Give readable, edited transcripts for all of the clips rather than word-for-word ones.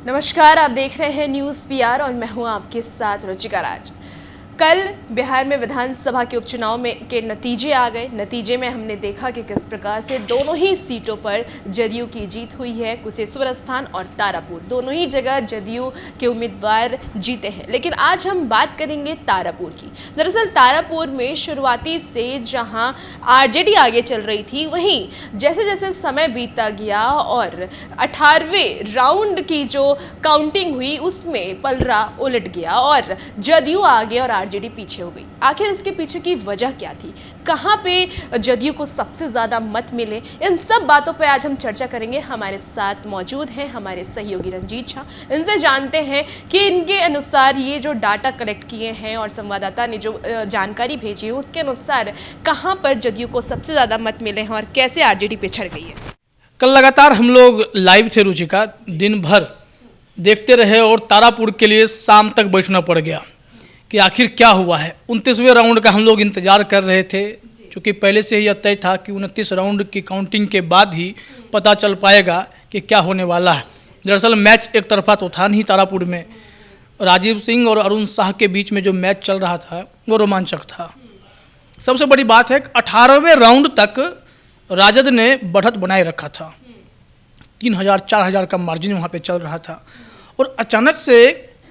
नमस्कार, आप देख रहे हैं न्यूज़ पीआर और मैं हूं आपके साथ रुचिका राज। कल बिहार में विधानसभा के उपचुनाव में के नतीजे आ गए। नतीजे में हमने देखा कि किस प्रकार से दोनों ही सीटों पर जदयू की जीत हुई है। कुशेश्वर स्थान और तारापुर दोनों ही जगह जदयू के उम्मीदवार जीते हैं। लेकिन आज हम बात करेंगे तारापुर की। दरअसल तारापुर में शुरुआती से जहां आरजेडी आगे चल रही थी, वहीं जैसे जैसे समय बीतता गया और 18वें राउंड की जो काउंटिंग हुई उसमें पलड़ा उलट गया और जदयू आगे और आरजेडी पीछे हो गई। आखिर इसके पीछे की वजह क्या थी? कहां पे जदयू को सबसे ज्यादा मत मिले? इन सब बातों पे आज हम चर्चा करेंगे। हमारे साथ मौजूद हैं हमारे सहयोगी रंजीत झा। इनसे जानते हैं कि इनके अनुसार ये जो डाटा कलेक्ट किए हैं और संवाददाता ने जो जानकारी भेजी है उसके अनुसार कहां पर जदयू को सबसे ज्यादा मत मिले हैं और कैसे आरजेडी पिछड़ गई है। कल लगातार हम लोग लाइव थे रुचिका, दिन भर देखते रहे और तारापुर के लिए शाम तक बैठना पड़ गया कि आखिर क्या हुआ है। 29वें राउंड का हम लोग इंतजार कर रहे थे, क्योंकि पहले से ही यह तय था कि 29 राउंड की काउंटिंग के बाद ही पता चल पाएगा कि क्या होने वाला है। दरअसल मैच एक तरफा तो था नहीं। तारापुर में राजीव सिंह और अरुण शाह के बीच में जो मैच चल रहा था वो रोमांचक था। सबसे बड़ी बात है कि 18वें राउंड तक राजद ने बढ़त बनाए रखा था। 3000 4000 का मार्जिन वहाँ पे चल रहा था और अचानक से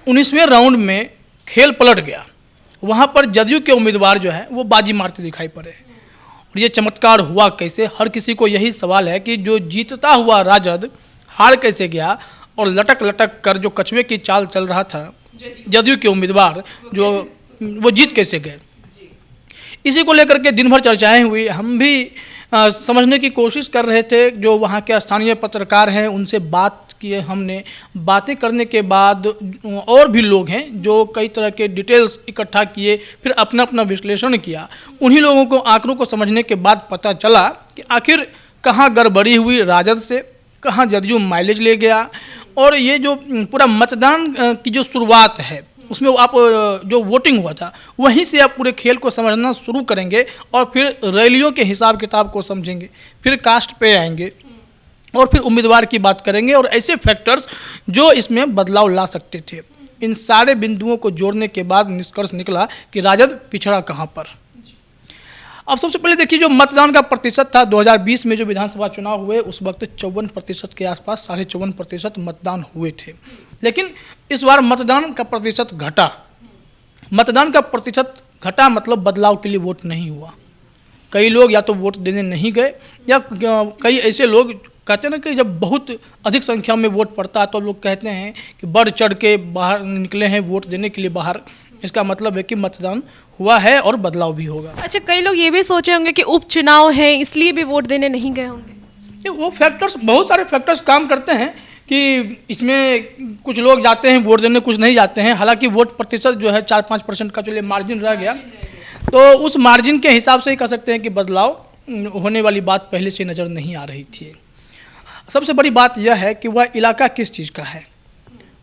19वें राउंड में खेल पलट गया। वहाँ पर जदयू के उम्मीदवार जो है वो बाजी मारते दिखाई पड़े। और ये चमत्कार हुआ कैसे? हर किसी को यही सवाल है कि जो जीतता हुआ राजद हार कैसे गया और लटक लटक कर जो कछुए की चाल चल रहा था जदयू के उम्मीदवार जो वो जीत कैसे गए। इसी को लेकर के दिन भर चर्चाएं हुई। हम भी समझने की कोशिश कर रहे थे। जो वहाँ के स्थानीय पत्रकार हैं उनसे बात किए हमने। बातें करने के बाद और भी लोग हैं जो कई तरह के डिटेल्स इकट्ठा किए, फिर अपना अपना विश्लेषण किया। उन्हीं लोगों को आंकड़ों को समझने के बाद पता चला कि आखिर कहाँ गड़बड़ी हुई राजद से, कहाँ जदयू माइलेज ले गया। और ये जो पूरा मतदान की जो शुरुआत है उसमें आप जो वोटिंग हुआ था वहीं से आप पूरे खेल को समझना शुरू करेंगे और फिर रैलियों के हिसाब किताब को समझेंगे, फिर कास्ट पे आएंगे और फिर उम्मीदवार की बात करेंगे और ऐसे फैक्टर्स जो इसमें बदलाव ला सकते थे। इन सारे बिंदुओं को जोड़ने के बाद निष्कर्ष निकला कि राजद पिछड़ा कहाँ पर। अब सबसे पहले देखिए जो मतदान का प्रतिशत था 2020 में जो विधानसभा चुनाव हुए उस वक्त 54% के आसपास, 54.5% मतदान हुए थे। लेकिन इस बार मतदान का प्रतिशत घटा। मतदान का प्रतिशत घटा मतलब बदलाव के लिए वोट नहीं हुआ। कई लोग या तो वोट देने नहीं गए या कई ऐसे लोग कहते हैं ना कि जब बहुत अधिक संख्या में वोट पड़ता है तो लोग कहते हैं कि बढ़ चढ़ के बाहर निकले हैं वोट देने के लिए बाहर। इसका मतलब है कि मतदान हुआ है और बदलाव भी होगा। अच्छा, कई लोग ये भी सोचे होंगे कि उपचुनाव है इसलिए भी वोट देने नहीं गए होंगे। वो फैक्टर्स, बहुत सारे फैक्टर्स काम करते हैं कि इसमें कुछ लोग जाते हैं वोट देने, कुछ नहीं जाते हैं। हालांकि वोट प्रतिशत जो है 4-5% का जो मार्जिन रह गया, तो उस मार्जिन के हिसाब से ही कह सकते हैं कि बदलाव होने वाली बात पहले से नज़र नहीं आ रही थी। सबसे बड़ी बात यह है कि वह इलाका किस चीज़ का है।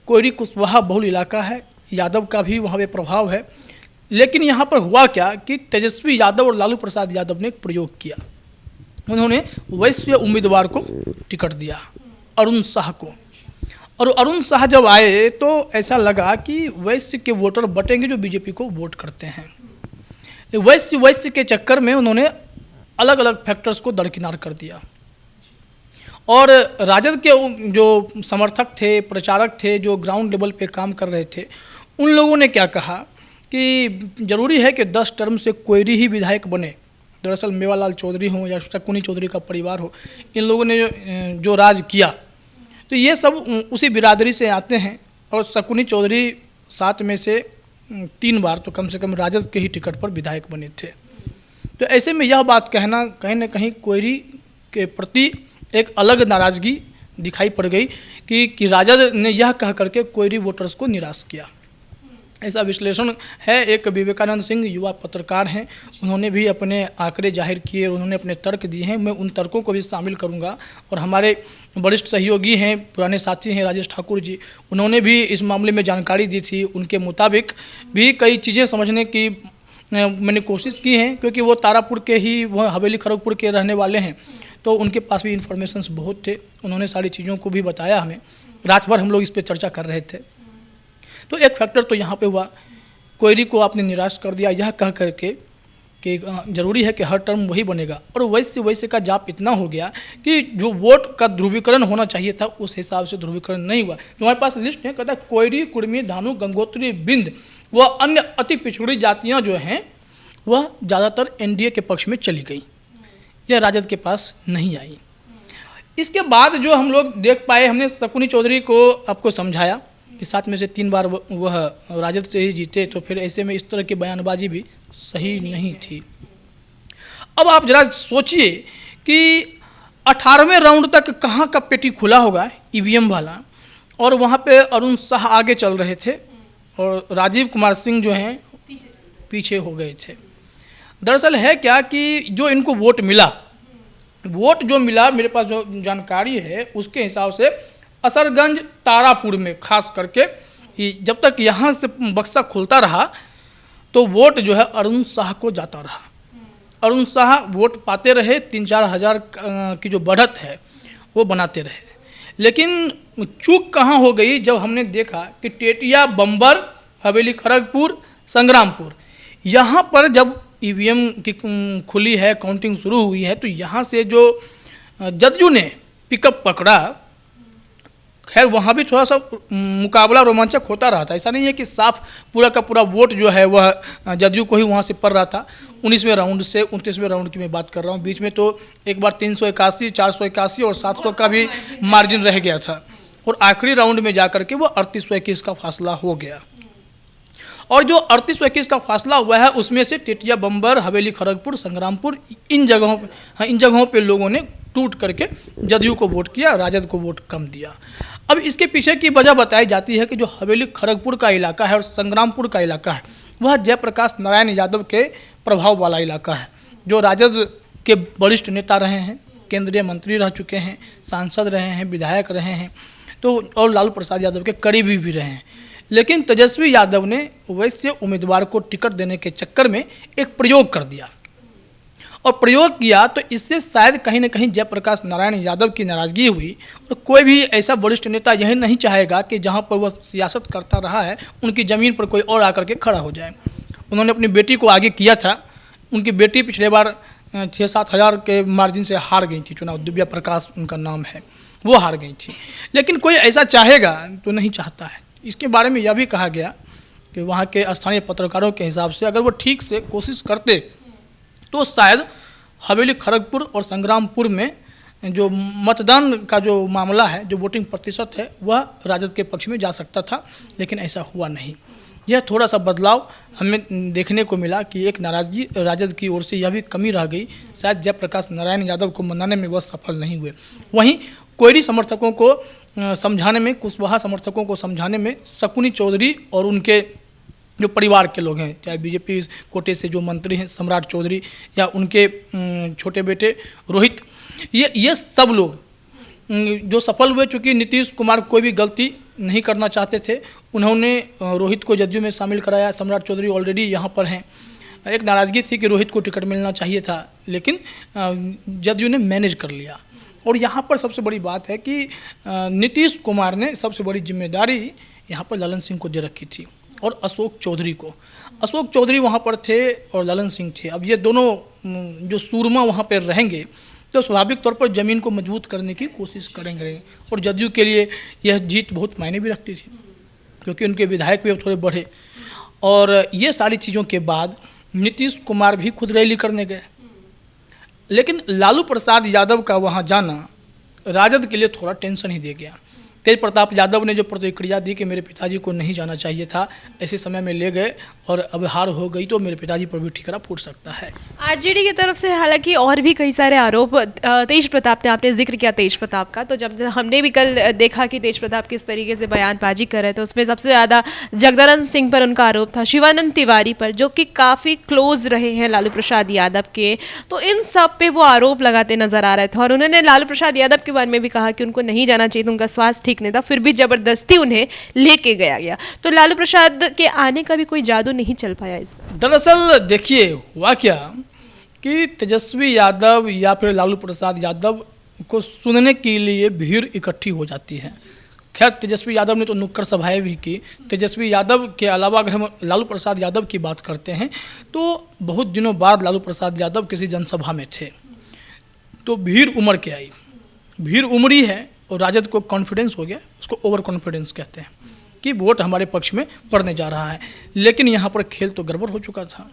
कोयरी कुशवाहा बहुल इलाका है, यादव का भी वहाँ पे प्रभाव है। लेकिन यहाँ पर हुआ क्या कि तेजस्वी यादव और लालू प्रसाद यादव ने एक प्रयोग किया। उन्होंने वैश्य उम्मीदवार को टिकट दिया, अरुण शाह को। और अरुण शाह जब आए तो ऐसा लगा कि वैश्य के वोटर बटेंगे जो बीजेपी को वोट करते हैं। वैश्य के चक्कर में उन्होंने अलग अलग फैक्टर्स को दरकिनार कर दिया। और राजद के जो समर्थक थे, प्रचारक थे, जो ग्राउंड लेवल पे काम कर रहे थे, उन लोगों ने क्या कहा कि ज़रूरी है कि 10 टर्म से कोयरी ही विधायक बने। दरअसल मेवालाल चौधरी हो या शकुनी चौधरी का परिवार हो, इन लोगों ने जो राज किया तो ये सब उसी बिरादरी से आते हैं। और शकुनी चौधरी 7 में से 3 बार तो कम से कम राजद के ही टिकट पर विधायक बने थे। तो ऐसे में यह बात कहना कहीं ना कहीं कोयरी के प्रति एक अलग नाराज़गी दिखाई पड़ गई कि राजद ने यह कह करके कोयरी वोटर्स को निराश किया। ऐसा विश्लेषण है। एक विवेकानंद सिंह युवा पत्रकार हैं, उन्होंने भी अपने आंकड़े जाहिर किए, उन्होंने अपने तर्क दिए हैं। मैं उन तर्कों को भी शामिल करूंगा। और हमारे वरिष्ठ सहयोगी हैं, पुराने साथी हैं राजेश ठाकुर जी, उन्होंने भी इस मामले में जानकारी दी थी। उनके मुताबिक भी कई चीज़ें समझने की मैंने कोशिश की है, क्योंकि वो तारापुर के ही, वो हवेली खड़गपुर के रहने वाले हैं, तो उनके पास भी इन्फॉर्मेशंस बहुत थे। उन्होंने सारी चीज़ों को भी बताया हमें। रात भर हम लोग इस पर चर्चा कर रहे थे। तो एक फैक्टर तो यहाँ पे हुआ, कोयरी को आपने निराश कर दिया यह कह करके कि जरूरी है कि हर टर्म वही बनेगा, और वैसे वैसे का जाप इतना हो गया कि जो वोट का ध्रुवीकरण होना चाहिए था उस हिसाब से ध्रुवीकरण नहीं हुआ। तो हमारे पास लिस्ट है, कहता है कोयरी, कुर्मी, धानु, गंगोत्री, बिंद व अन्य अति पिछड़ी जातियाँ जो हैं वह ज़्यादातर एनडीए के पक्ष में चली गई, यह राजद के पास नहीं आई। इसके बाद जो हम लोग देख पाए, हमने शकुनी चौधरी को आपको समझाया कि 7 में से 3 बार वह राजद से ही जीते, तो फिर ऐसे में इस तरह की बयानबाजी भी सही नहीं थी। अब आप जरा सोचिए कि 18वें राउंड तक कहाँ का पेटी खुला होगा ईवीएम वाला, और वहाँ पे अरुण शाह आगे चल रहे थे और राजीव कुमार सिंह जो हैं पीछे हो गए थे। दरअसल है क्या कि जो इनको वोट मिला, मेरे पास जो जानकारी है उसके हिसाब से असरगंज, तारापुर में खास करके जब तक यहाँ से बक्सा खुलता रहा तो वोट जो है अरुण शाह को जाता रहा। अरुण शाह वोट पाते रहे, 3-4 हज़ार की जो बढ़त है वो बनाते रहे। लेकिन चूक कहाँ हो गई, जब हमने देखा कि टेटिया, बम्बर, हवेली खड़गपुर, संग्रामपुर, यहाँ पर जब ईवीएम की खुली है, काउंटिंग शुरू हुई है, तो यहाँ से जो जदयू ने पिकअप पकड़ा, खैर वहाँ भी थोड़ा सा मुकाबला रोमांचक होता रहा था। ऐसा नहीं है कि साफ पूरा का पूरा वोट जो है वह जदयू को ही वहाँ से पड़ रहा था। 19वें राउंड से 29वें राउंड की मैं बात कर रहा हूँ, बीच में तो एक बार 381, 481 और 700 का भी मार्जिन रह गया था, और आखिरी राउंड में जाकर के वो 3821 का फासला हो गया। और जो 3821 का फासला हुआ है उसमें से टेटिया, बम्बर, हवेली खड़गपुर, संग्रामपुर, इन जगहों पे लोगों ने टूट करके जदयू को वोट किया, राजद को वोट कम दिया। अब इसके पीछे की वजह बताई जाती है कि जो हवेली खड़गपुर का इलाका है और संग्रामपुर का इलाका है वह जयप्रकाश नारायण यादव के प्रभाव वाला इलाका है, जो राजद के वरिष्ठ नेता रहे हैं, केंद्रीय मंत्री रह चुके हैं, सांसद रहे हैं, विधायक रहे हैं, तो और लालू प्रसाद यादव के करीबी भी रहे हैं। लेकिन तेजस्वी यादव ने वैसे उम्मीदवार को टिकट देने के चक्कर में एक प्रयोग कर दिया, और प्रयोग किया तो इससे शायद कहीं न कहीं जयप्रकाश नारायण यादव की नाराज़गी हुई। और कोई भी ऐसा वरिष्ठ नेता यही नहीं चाहेगा कि जहां पर वह सियासत करता रहा है उनकी ज़मीन पर कोई और आकर के खड़ा हो जाए। उन्होंने अपनी बेटी को आगे किया था, उनकी बेटी पिछले बार 6-7 हज़ार के मार्जिन से हार गई थी चुनाव, दिव्या प्रकाश उनका नाम है, वो हार गई थी। लेकिन कोई ऐसा चाहेगा तो नहीं चाहता है। इसके बारे में यह भी कहा गया कि वहाँ के स्थानीय पत्रकारों के हिसाब से अगर वो ठीक से कोशिश करते तो शायद हवेली खड़गपुर और संग्रामपुर में जो मतदान का जो मामला है, जो वोटिंग प्रतिशत है, वह राजद के पक्ष में जा सकता था, लेकिन ऐसा हुआ नहीं। यह थोड़ा सा बदलाव हमें देखने को मिला कि एक नाराज़गी राजद की ओर से यह भी कमी रह गई, शायद जयप्रकाश नारायण यादव को मनाने में वह सफल नहीं हुए। वहीं कोयरी समर्थकों को समझाने में, कुशवाहा समर्थकों को समझाने में शकुनी चौधरी और उनके जो परिवार के लोग हैं, चाहे बीजेपी कोटे से जो मंत्री हैं सम्राट चौधरी या उनके छोटे बेटे रोहित, ये सब लोग जो सफल हुए। चूँकि नीतीश कुमार कोई भी गलती नहीं करना चाहते थे, उन्होंने रोहित को जदयू में शामिल कराया। सम्राट चौधरी ऑलरेडी यहाँ पर हैं। एक नाराज़गी थी कि रोहित को टिकट मिलना चाहिए था, लेकिन जदयू ने मैनेज कर लिया। और यहाँ पर सबसे बड़ी बात है कि नीतीश कुमार ने सबसे बड़ी जिम्मेदारी यहाँ पर ललन सिंह को दे रखी थी और अशोक चौधरी को। अशोक चौधरी वहाँ पर थे और ललन सिंह थे। अब ये दोनों जो सूरमा वहाँ पर रहेंगे तो स्वाभाविक तौर पर ज़मीन को मजबूत करने की कोशिश करेंगे, और जदयू के लिए यह जीत बहुत मायने भी रखती थी क्योंकि उनके विधायक भी अब थोड़े बढ़े। और ये सारी चीज़ों के बाद नीतीश कुमार भी खुद रैली करने गए, लेकिन लालू प्रसाद यादव का वहाँ जाना राजद के लिए थोड़ा टेंशन ही दे गया। तेज प्रताप यादव ने जो प्रतिक्रिया दी कि मेरे पिताजी को नहीं जाना चाहिए था, ऐसे समय में ले गए और अब हार हो गई तो मेरे पिताजी पर भी ठिकरा फूट सकता है। आरजेडी की तरफ से हालांकि और भी कई सारे आरोप, तेज प्रताप ने, आपने जिक्र किया तेज प्रताप का, तो जब हमने भी कल देखा कि तेज प्रताप किस तरीके से बयानबाजी कर रहे थे, उसमें सबसे ज़्यादा जगदानंद सिंह पर उनका आरोप था, शिवानंद तिवारी पर, जो कि काफ़ी क्लोज रहे हैं लालू प्रसाद यादव के। तो इन सब पे वो आरोप लगाते नजर आ रहे थे और उन्होंने लालू प्रसाद यादव के बारे में भी कहा कि उनको नहीं जाना चाहिए था, उनका स्वास्थ्य ठीक नहीं था, फिर भी जबरदस्ती उन्हें लेके गया। तो लालू प्रसाद के आने का भी कोई जादू नहीं चल पाया इसमें। दरअसल देखिए हुआ क्या कि तेजस्वी यादव या फिर लालू प्रसाद यादव को सुनने के लिए भीड़ इकट्ठी हो जाती है। खैर तेजस्वी यादव ने तो नुक्कड़ सभाएं भी की। तेजस्वी यादव के अलावा अगर हम लालू प्रसाद यादव की बात करते हैं तो बहुत दिनों बाद लालू प्रसाद यादव किसी जनसभा में थे तो भीड़ उमड़ के आई। भीड़ उमड़ी है और राजद को कॉन्फिडेंस हो गया, उसको ओवर कॉन्फिडेंस कहते हैं कि वोट हमारे पक्ष में पड़ने जा रहा है। लेकिन यहाँ पर खेल तो गड़बड़ हो चुका था।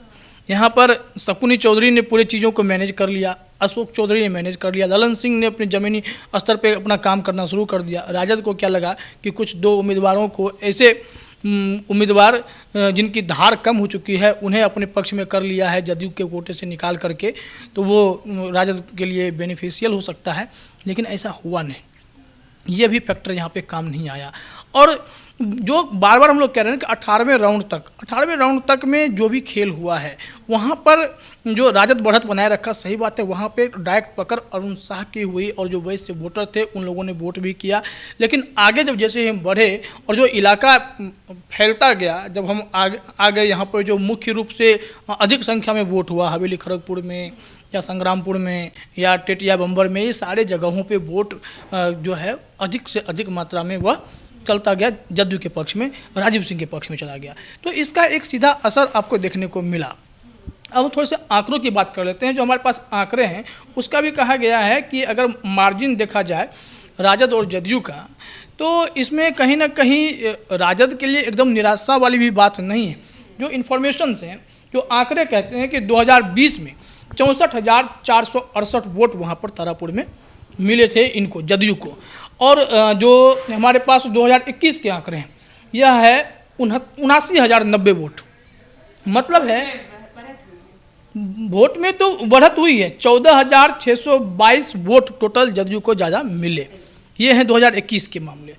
यहाँ पर शकुनी चौधरी ने पूरे चीज़ों को मैनेज कर लिया, अशोक चौधरी ने मैनेज कर लिया, ललन सिंह ने अपने ज़मीनी स्तर पे अपना काम करना शुरू कर दिया। राजद को क्या लगा कि कुछ दो उम्मीदवारों को ऐसे उम्मीदवार जिनकी धार कम हो चुकी है उन्हें अपने पक्ष में कर लिया है जदयू के कोटे से निकाल करके, तो वो राजद के लिए बेनिफिशियल हो सकता है। लेकिन ऐसा हुआ नहीं, ये भी फैक्टर यहाँ पे काम नहीं आया। और जो बार बार हम लोग कह रहे हैं कि 18वें राउंड तक में जो भी खेल हुआ है वहाँ पर जो राजद बढ़त बनाए रखा, सही बात है, वहाँ पे डायरेक्ट पकड़ अरुण साह की हुई और जो वैश्य वोटर थे उन लोगों ने वोट भी किया। लेकिन आगे जब जैसे हम बढ़े और जो इलाका फैलता गया, जब हम आगे यहाँ पर जो मुख्य रूप से अधिक संख्या में वोट हुआ हवेली खड़गपुर में या संग्रामपुर में या टेटिया बम्बर में, ये सारे जगहों पे वोट जो है अधिक से अधिक मात्रा में वह चलता गया जदयू के पक्ष में, राजीव सिंह के पक्ष में चला गया। तो इसका एक सीधा असर आपको देखने को मिला। अब हम थोड़े से आंकड़ों की बात कर लेते हैं। जो हमारे पास आंकड़े हैं उसका भी कहा गया है कि अगर मार्जिन देखा जाए राजद और जदयू का, तो इसमें कहीं ना कहीं राजद के लिए एकदम निराशा वाली भी बात नहीं है। जो इन्फॉर्मेशन हैं, जो आंकड़े कहते हैं कि 2020 में 64,468 वोट वहाँ पर तारापुर में मिले थे इनको, जदयू को। और जो हमारे पास 2021 के आंकड़े हैं यह है 79,090 वोट। मतलब है वोट में तो बढ़त हुई है, 14,622 वोट टोटल जदयू को ज़्यादा मिले। ये हैं 2021 के मामले।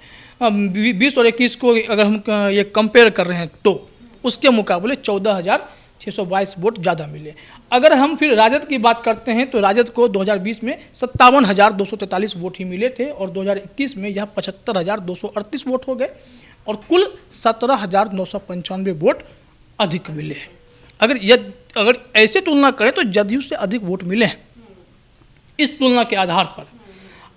20 और 21 को अगर हम ये कंपेयर कर रहे हैं तो उसके मुकाबले 14,622 वोट ज़्यादा मिले। अगर हम फिर राजद की बात करते हैं तो राजद को 2020 में 57,243 वोट ही मिले थे और 2021 में यह 75,238 वोट हो गए और कुल 17,995 वोट अधिक मिले। अगर ऐसे तुलना करें तो जदयू से अधिक वोट मिले हैं इस तुलना के आधार पर।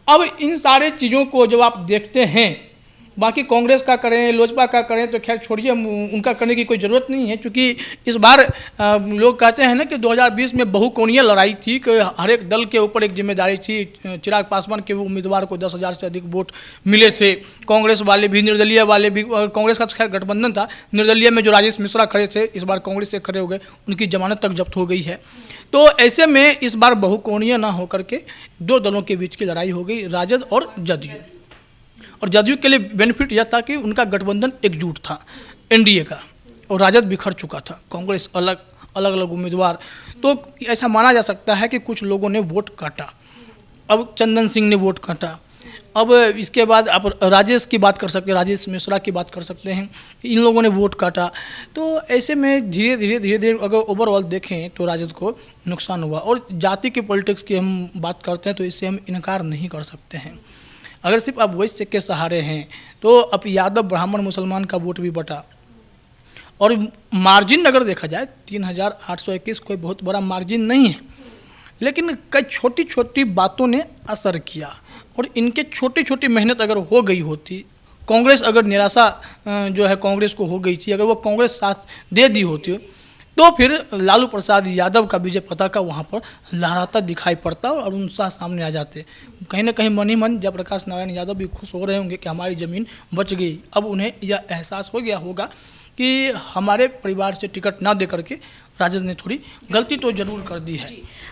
अब इन सारे चीज़ों को जब आप देखते हैं, बाकी कांग्रेस का करें लोजपा का करें तो खैर छोड़िए, उनका करने की कोई ज़रूरत नहीं है, क्योंकि इस बार लोग कहते हैं ना कि 2020 में बहुकोणीय लड़ाई थी कि हर एक दल के ऊपर एक जिम्मेदारी थी। चिराग पासवान के उम्मीदवार को 10,000 से अधिक वोट मिले थे, कांग्रेस वाले भी, निर्दलीय वाले भी। और कांग्रेस का खैर गठबंधन था, निर्दलीय में जो राजेश मिश्रा खड़े थे इस बार कांग्रेस से खड़े हो गए, उनकी जमानत तक जब्त हो गई है। तो ऐसे में इस बार बहुकोणीय ना होकर के दो दलों के बीच की लड़ाई हो गई, राजद और जदयू। और जदयू के लिए बेनिफिट यह था कि उनका गठबंधन एकजुट था एनडीए का, और राजद बिखर चुका था, कांग्रेस अलग अलग उम्मीदवार। तो ऐसा माना जा सकता है कि कुछ लोगों ने वोट काटा। अब चंदन सिंह ने वोट काटा। अब इसके बाद आप राजेश की बात कर सकते हैं, राजेश मिश्रा की बात कर सकते हैं, इन लोगों ने वोट काटा। तो ऐसे में धीरे धीरे अगर ओवरऑल देखें तो राजद को नुकसान हुआ। और जाति के पॉलिटिक्स की हम बात करते हैं तो इससे हम इनकार नहीं कर सकते हैं। अगर सिर्फ आप वैश्य के सहारे हैं तो अब यादव ब्राह्मण मुसलमान का वोट भी बटा। और मार्जिन अगर देखा जाए 3,821 कोई बहुत बड़ा मार्जिन नहीं है, लेकिन कई छोटी छोटी बातों ने असर किया। और इनके छोटी छोटी मेहनत अगर हो गई होती, कांग्रेस अगर निराशा जो है कांग्रेस को हो गई थी, अगर वो कांग्रेस साथ दे दी होती तो फिर लालू प्रसाद यादव का विजय पताका वहाँ पर लहराता दिखाई पड़ता और अरुण साह सामने आ जाते। कहीं ना कहीं मन ही मन जयप्रकाश नारायण यादव भी खुश हो रहे होंगे कि हमारी ज़मीन बच गई। अब उन्हें यह एहसास हो गया होगा कि हमारे परिवार से टिकट ना दे करके राजद ने थोड़ी गलती तो जरूर कर दी है।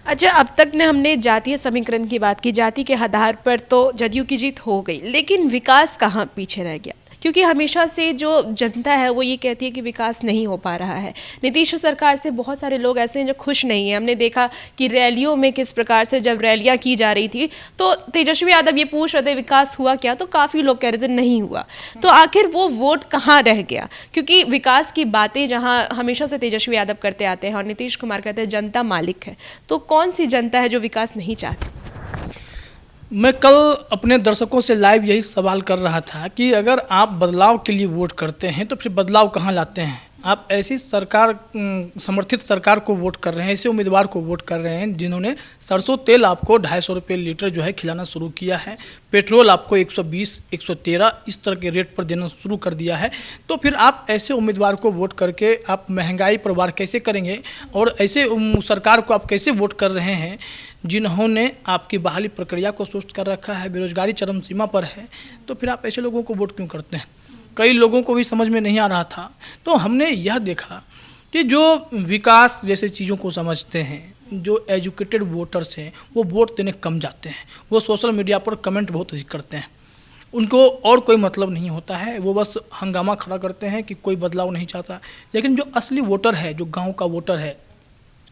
अच्छा, अब तक ने हमने जातीय समीकरण की बात की, जाति के आधार पर तो जदयू की जीत हो गई, लेकिन विकास कहाँ पीछे रह गया? क्योंकि हमेशा से जो जनता है वो ये कहती है कि विकास नहीं हो पा रहा है। नीतीश सरकार से बहुत सारे लोग ऐसे हैं जो खुश नहीं हैं। हमने देखा कि रैलियों में किस प्रकार से जब रैलियां की जा रही थी तो तेजस्वी यादव ये पूछ रहे थे विकास हुआ क्या, तो काफ़ी लोग कह रहे थे नहीं हुआ। तो आखिर वो वोट कहाँ रह गया? क्योंकि विकास की बातें जहाँ हमेशा से तेजस्वी यादव करते आते हैं और नीतीश कुमार कहते हैं जनता मालिक है, तो कौन सी जनता है जो विकास नहीं चाहती? मैं कल अपने दर्शकों से लाइव यही सवाल कर रहा था कि अगर आप बदलाव के लिए वोट करते हैं तो फिर बदलाव कहाँ लाते हैं? आप ऐसी सरकार समर्थित सरकार को वोट कर रहे हैं, ऐसे उम्मीदवार को वोट कर रहे हैं जिन्होंने सरसों तेल आपको 250 रुपये लीटर जो है खिलाना शुरू किया है, पेट्रोल आपको 120, 113 इस तरह के रेट पर देना शुरू कर दिया है। तो फिर आप ऐसे उम्मीदवार को वोट करके आप महंगाई पर वार कैसे करेंगे, और ऐसे सरकार को आप कैसे वोट कर रहे हैं जिन्होंने आपकी बहाली प्रक्रिया को सुस्त कर रखा है, बेरोजगारी चरम सीमा पर है। तो फिर आप ऐसे लोगों को वोट क्यों करते हैं? कई लोगों को भी समझ में नहीं आ रहा था। तो हमने यह देखा कि जो विकास जैसे चीज़ों को समझते हैं, जो एजुकेटेड वोटर्स हैं, वो वोट देने कम जाते हैं। वो सोशल मीडिया पर कमेंट बहुत अधिक करते हैं, उनको और कोई मतलब नहीं होता है, वो बस हंगामा खड़ा करते हैं कि कोई बदलाव नहीं चाहता। लेकिन जो असली वोटर है, जो गाँव का वोटर है,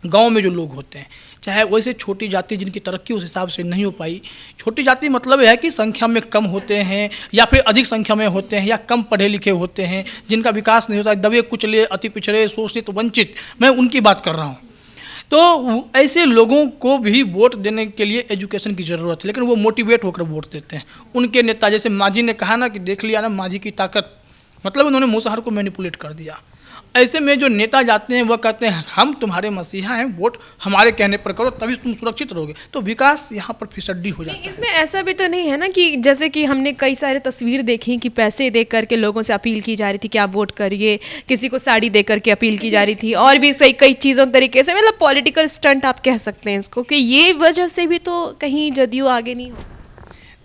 गांव में जो लोग होते हैं, चाहे वैसे छोटी जाति जिनकी तरक्की उस हिसाब से नहीं हो पाई, छोटी जाति मतलब है कि संख्या में कम होते हैं या फिर अधिक संख्या में होते हैं या कम पढ़े लिखे होते हैं, जिनका विकास नहीं होता, दबे कुचले, अति पिछड़े, शोषित, वंचित, मैं उनकी बात कर रहा हूँ। तो ऐसे लोगों को भी वोट देने के लिए एजुकेशन की ज़रूरत है, लेकिन वो मोटिवेट होकर वोट देते हैं। उनके नेता, जैसे मांझी ने कहा ना कि देख लिया ना मांझी की ताकत, मतलब उन्होंने मुसहर को मैनिपुलेट कर दिया। ऐसे में जो नेता जाते हैं वह कहते हैं हम तुम्हारे मसीहा हैं, वोट हमारे कहने पर करो तभी तुम सुरक्षित रहोगे। तो विकास यहाँ पर फिसड्डी हो जाता है। इसमें ऐसा भी तो नहीं है ना कि जैसे कि हमने कई सारे तस्वीर देखी कि पैसे दे करके लोगों से अपील की जा रही थी कि आप वोट करिए, किसी को साड़ी दे करके अपील की जा रही थी, और भी सही कई चीज़ों तरीके से, मतलब पॉलिटिकल स्टंट आप कह सकते हैं इसको, कि ये वजह से भी तो कहीं जदयू आगे नहीं हो।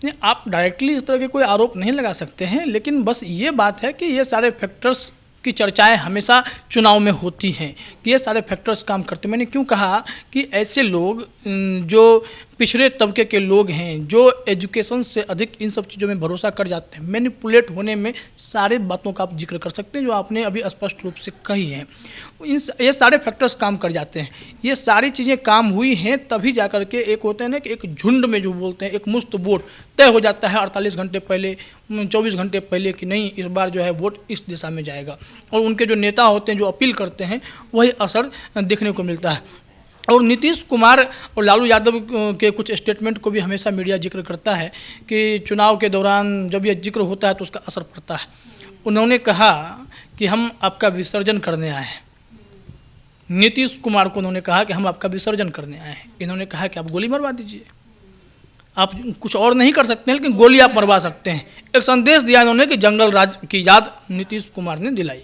नहीं, आप डायरेक्टली इस तरह के कोई आरोप नहीं लगा सकते हैं, लेकिन बस ये बात है कि ये सारे फैक्टर्स की चर्चाएं हमेशा चुनाव में होती हैं कि ये सारे फैक्टर्स काम करते हैं। मैंने क्यों कहा कि ऐसे लोग जो पिछड़े तबके के लोग हैं, जो एजुकेशन से अधिक इन सब चीज़ों में भरोसा कर जाते हैं, मैनिपुलेट होने में सारे बातों का आप जिक्र कर सकते हैं जो आपने अभी स्पष्ट रूप से कही हैं। ये सारे फैक्टर्स काम कर जाते हैं, ये सारी चीज़ें काम हुई हैं तभी जा कर के एक होते हैं ना कि एक झुंड में जो बोलते हैं एक मुश्त वोट तय हो जाता है 48 घंटे पहले, 24 घंटे पहले कि नहीं इस बार जो है वोट इस दिशा में जाएगा, और उनके जो नेता होते हैं जो अपील करते हैं वही असर देखने को मिलता है। और नीतीश कुमार और लालू यादव के कुछ स्टेटमेंट को भी हमेशा मीडिया जिक्र करता है कि चुनाव के दौरान जब ये जिक्र होता है तो उसका असर पड़ता है। उन्होंने कहा कि हम आपका विसर्जन करने आए हैं, नीतीश कुमार को उन्होंने कहा कि हम आपका विसर्जन करने आए हैं। इन्होंने कहा कि आप गोली मरवा दीजिए, आप कुछ और नहीं कर सकते हैं लेकिन गोली आप मरवा सकते हैं। एक संदेश दिया इन्होंने कि जंगल राज की याद नीतीश कुमार ने दिलाई।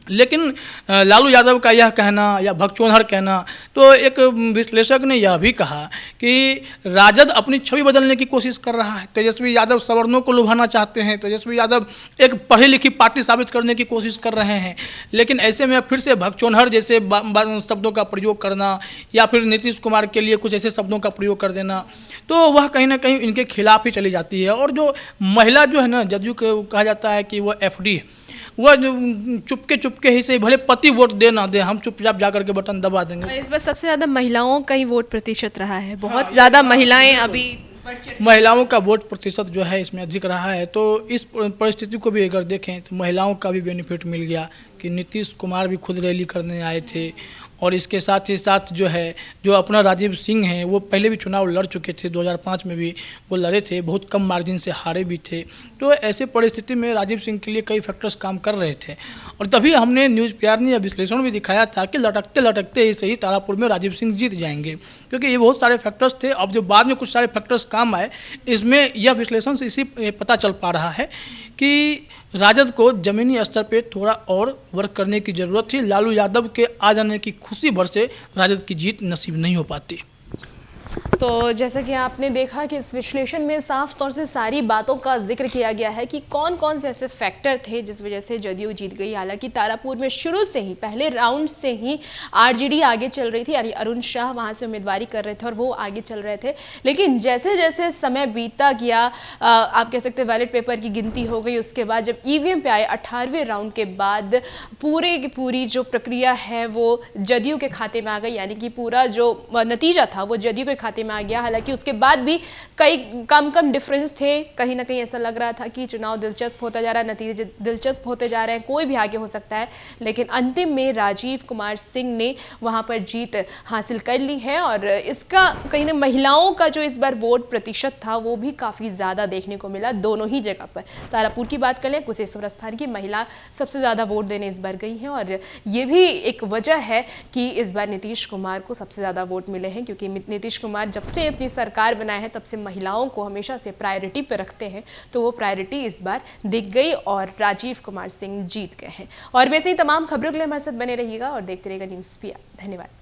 लेकिन लालू यादव का यह कहना या भगचोनहर कहना, तो एक विश्लेषक ने यह भी कहा कि राजद अपनी छवि बदलने की कोशिश कर रहा है। तेजस्वी यादव सवर्णों को लुभाना चाहते हैं, तेजस्वी यादव एक पढ़ी लिखी पार्टी साबित करने की कोशिश कर रहे हैं, लेकिन ऐसे में फिर से भगचोनहर जैसे शब्दों का प्रयोग करना या फिर नीतीश कुमार के लिए कुछ ऐसे शब्दों का प्रयोग कर देना, तो वह कहीं ना कहीं इनके खिलाफ ही चली जाती है। और जो महिला जो है ना, जदयू को कहा जाता है कि वह FD है, वह चुपके ही से भले पति वोट दे ना दे, हम चुपचाप जाकर के बटन दबा देंगे। इस बार सबसे ज़्यादा महिलाओं का ही वोट प्रतिशत रहा है, बहुत ज़्यादा महिलाएं अभी महिलाओं का वोट प्रतिशत जो है इसमें अधिक रहा है। तो इस परिस्थिति को भी अगर देखें तो महिलाओं का भी बेनिफिट मिल गया कि नीतीश कुमार भी खुद रैली करने आए थे, और इसके साथ ही साथ जो है जो अपना राजीव सिंह हैं वो पहले भी चुनाव लड़ चुके थे, 2005 में भी वो लड़े थे, बहुत कम मार्जिन से हारे भी थे। तो ऐसे परिस्थिति में राजीव सिंह के लिए कई फैक्टर्स काम कर रहे थे, और तभी हमने न्यूज़ PR ने यह विश्लेषण भी दिखाया था कि लटकते लटकते ही सही तारापुर में राजीव सिंह जीत जाएंगे, क्योंकि ये बहुत सारे फैक्टर्स थे। अब जो बाद में कुछ सारे फैक्टर्स काम आए, इसमें यह विश्लेषण से इसी पता चल पा रहा है कि राजद को ज़मीनी स्तर पे थोड़ा और वर्क करने की ज़रूरत थी। लालू यादव के आ जाने की खुशी भर से राजद की जीत नसीब नहीं हो पाती। तो जैसा कि आपने देखा कि इस विश्लेषण में साफ तौर से सारी बातों का जिक्र किया गया है कि कौन कौन से ऐसे फैक्टर थे जिस वजह से जदयू जीत गई। हालांकि तारापुर में शुरू से ही पहले राउंड से ही RJD आगे चल रही थी, यानी अरुण शाह वहां से उम्मीदवारी कर रहे थे और वो आगे चल रहे थे। लेकिन जैसे जैसे समय बीतता गया, आप कह सकते हैं बैलेट पेपर की गिनती हो गई, उसके बाद जब EVM पे आए 18वें राउंड के बाद पूरे की पूरी जो प्रक्रिया है वो जदयू के खाते में आ गई, यानी कि पूरा जो नतीजा था वो जदयू के खाते में में आ गया। हालांकि उसके बाद भी कई कम डिफरेंस थे, कहीं ना कहीं ऐसा लग रहा था कि चुनाव दिलचस्प होता जा रहा है, नतीजे दिलचस्प होते जा रहे हैं, कोई भी आगे हो सकता है, लेकिन अंतिम में राजीव कुमार सिंह ने वहां पर जीत हासिल कर ली है। और इसका कहीं ना महिलाओं का जो इस बार वोट प्रतिशत था वो भी काफ़ी ज़्यादा देखने को मिला दोनों ही जगह पर। तारापुर की बात करें, कुशेश्वर स्थान की महिला सबसे ज़्यादा वोट देने इस बार गई हैं और ये भी एक वजह है कि इस बार नीतीश कुमार को सबसे ज़्यादा वोट मिले हैं, क्योंकि नीतीश कुमार जब से अपनी सरकार बनाए हैं तब से महिलाओं को हमेशा से प्रायोरिटी पर रखते हैं, तो वो प्रायोरिटी इस बार दिख गई और राजीव कुमार सिंह जीत गए हैं। और वैसे ही तमाम खबरों के लिए हमारे साथ बने रहिएगा और देखते रहिएगा न्यूज़ पिया। धन्यवाद।